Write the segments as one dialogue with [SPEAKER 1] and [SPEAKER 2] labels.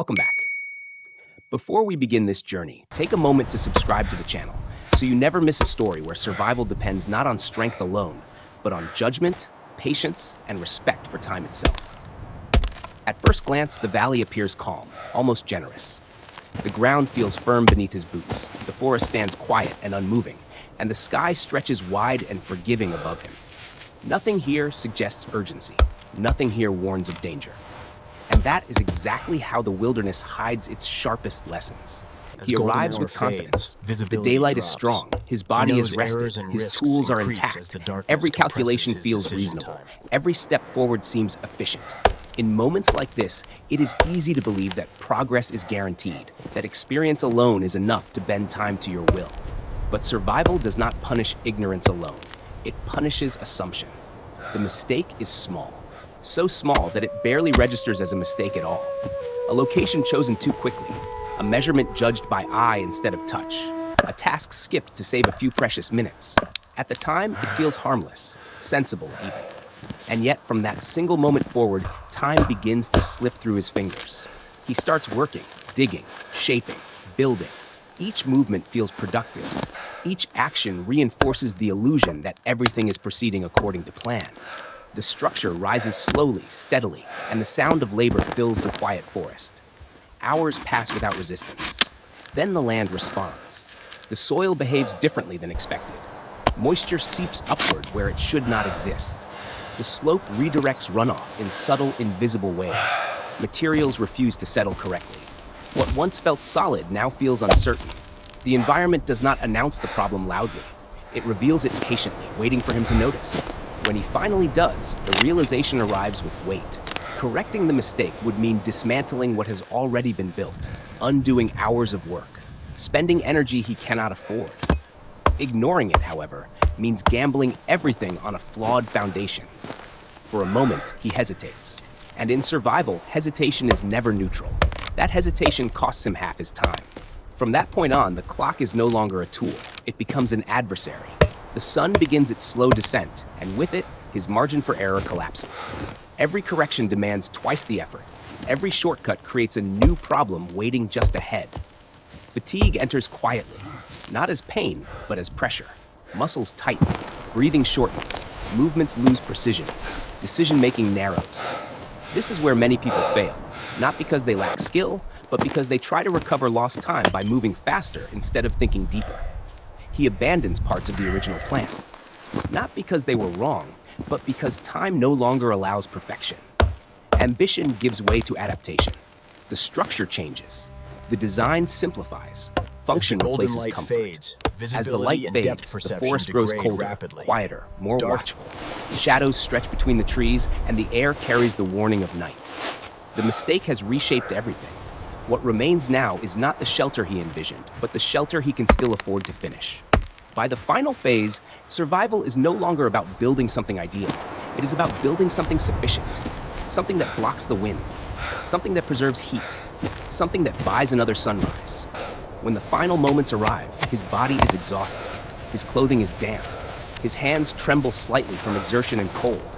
[SPEAKER 1] welcome back. Before we begin this journey, take a moment to subscribe to the channel so you never miss a story where survival depends not on strength alone, but on judgment, patience, and respect for time itself. At first glance, the valley appears calm, almost generous. The ground feels firm beneath his boots, the forest stands quiet and unmoving, and the sky stretches wide and forgiving above him. Nothing here suggests urgency. Nothing here warns of danger. And that is exactly how the wilderness hides its sharpest lessons. He arrives with confidence. The daylight is strong. His body is rested. His tools are intact. Every calculation feels reasonable. Every step forward seems efficient. In moments like this, it is easy to believe that progress is guaranteed, that experience alone is enough to bend time to your will. But survival does not punish ignorance alone. It punishes assumption. The mistake is small. So small that it barely registers as a mistake at all. A location chosen too quickly. A measurement judged by eye instead of touch. A task skipped to save a few precious minutes. At the time, it feels harmless, sensible even. And yet, from that single moment forward, time begins to slip through his fingers. He starts working, digging, shaping, building. Each movement feels productive. Each action reinforces the illusion that everything is proceeding according to plan. The structure rises slowly, steadily, and the sound of labor fills the quiet forest. Hours pass without resistance. Then the land responds. The soil behaves differently than expected. Moisture seeps upward where it should not exist. The slope redirects runoff in subtle, invisible ways. Materials refuse to settle correctly. What once felt solid now feels uncertain. The environment does not announce the problem loudly. It reveals it patiently, waiting for him to notice. When he finally does, the realization arrives with weight. Correcting the mistake would mean dismantling what has already been built, undoing hours of work, spending energy he cannot afford. Ignoring it, however, means gambling everything on a flawed foundation. For a moment, he hesitates. And in survival, hesitation is never neutral. That hesitation costs him half his time. From that point on, the clock is no longer a tool. It becomes an adversary. The sun begins its slow descent, and with it, his margin for error collapses. Every correction demands twice the effort. Every shortcut creates a new problem waiting just ahead. Fatigue enters quietly, not as pain, but as pressure. Muscles tighten, breathing shortens, movements lose precision, decision-making narrows. This is where many people fail, not because they lack skill, but because they try to recover lost time by moving faster instead of thinking deeper. He abandons parts of the original plan, not because they were wrong, but because time no longer allows perfection. Ambition gives way to adaptation. The structure changes. The design simplifies. Function replaces comfort. As the light fades, the forest grows colder, quieter, more watchful. Shadows stretch between the trees, and the air carries the warning of night. The mistake has reshaped everything. What remains now is not the shelter he envisioned, but the shelter he can still afford to finish. By the final phase, survival is no longer about building something ideal. It is about building something sufficient, something that blocks the wind, something that preserves heat, something that buys another sunrise. When the final moments arrive, his body is exhausted, his clothing is damp, his hands tremble slightly from exertion and cold.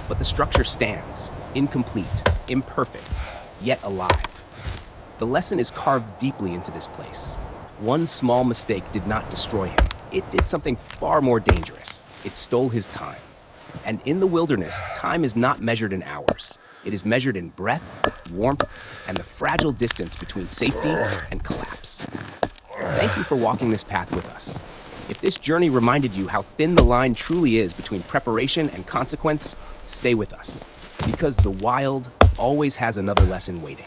[SPEAKER 1] But the structure stands, incomplete, imperfect, yet alive. The lesson is carved deeply into this place. One small mistake did not destroy him. It did something far more dangerous. It stole his time. And in the wilderness, time is not measured in hours. It is measured in breath, warmth, and the fragile distance between safety and collapse. Thank you for walking this path with us. If this journey reminded you how thin the line truly is between preparation and consequence, stay with us, because the wild always has another lesson waiting.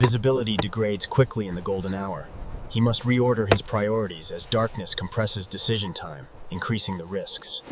[SPEAKER 2] Visibility degrades quickly in the golden hour. He must reorder his priorities as darkness compresses decision time, increasing the risks.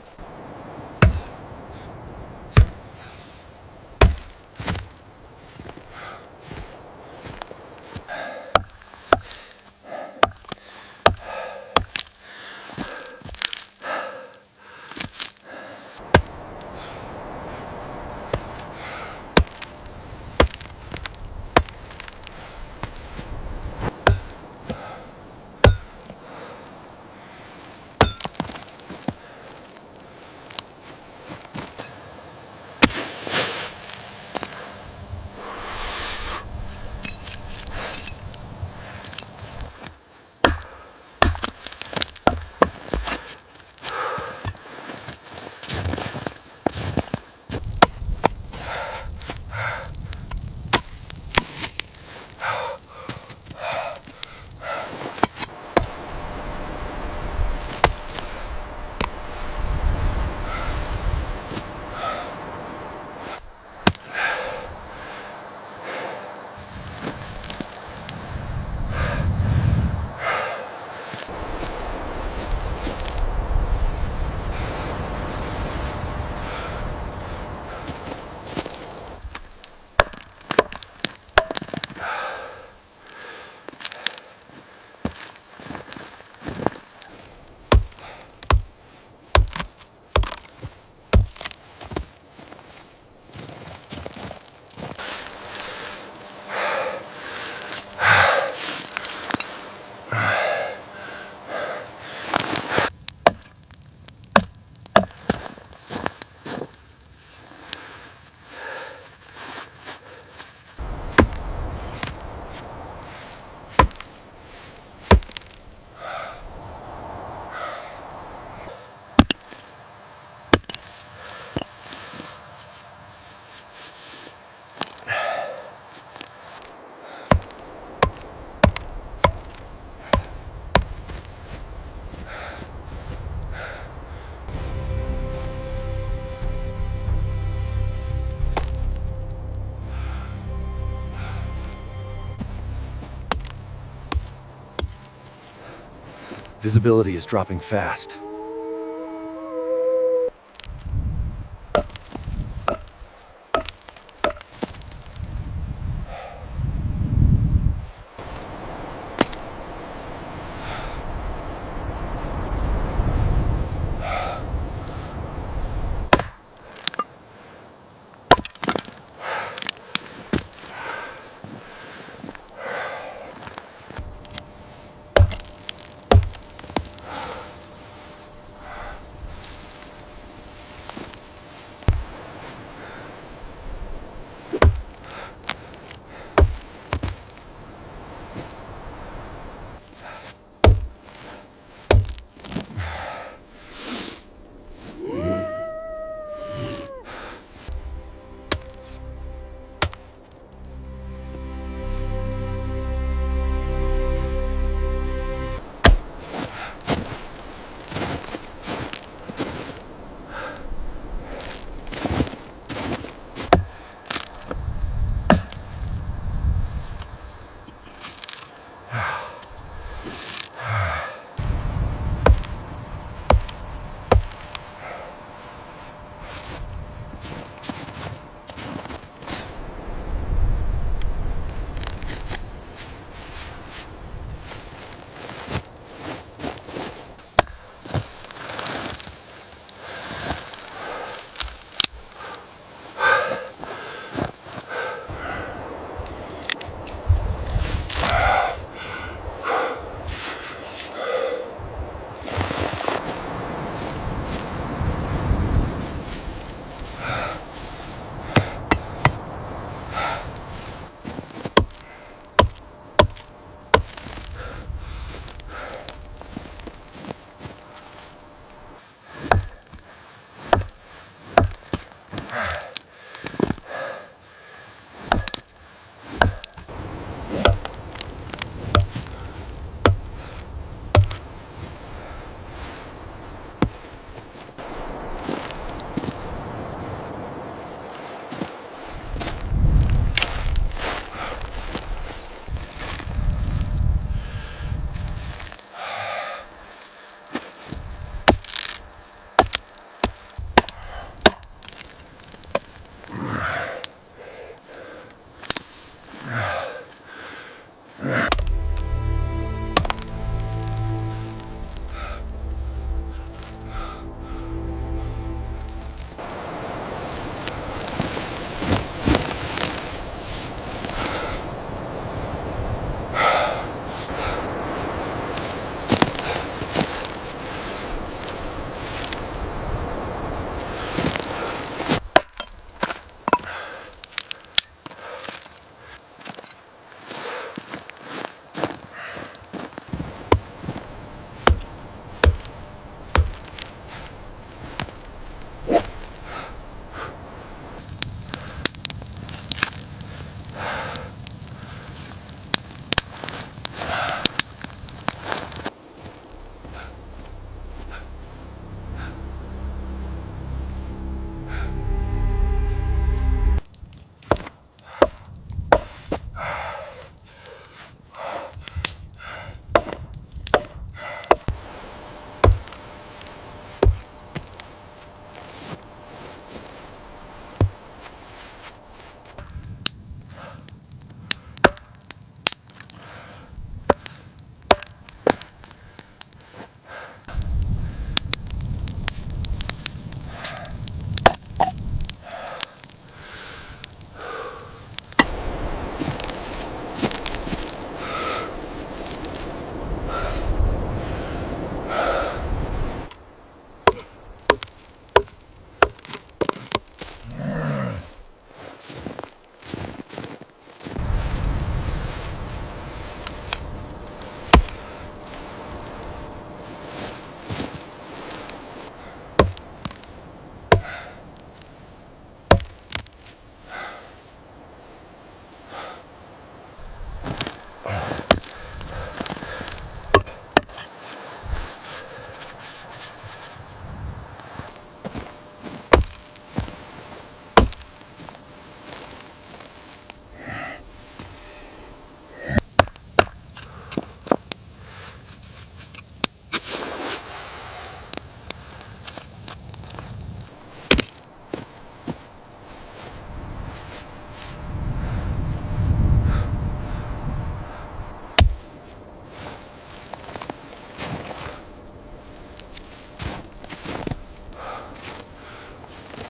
[SPEAKER 3] Visibility is dropping fast.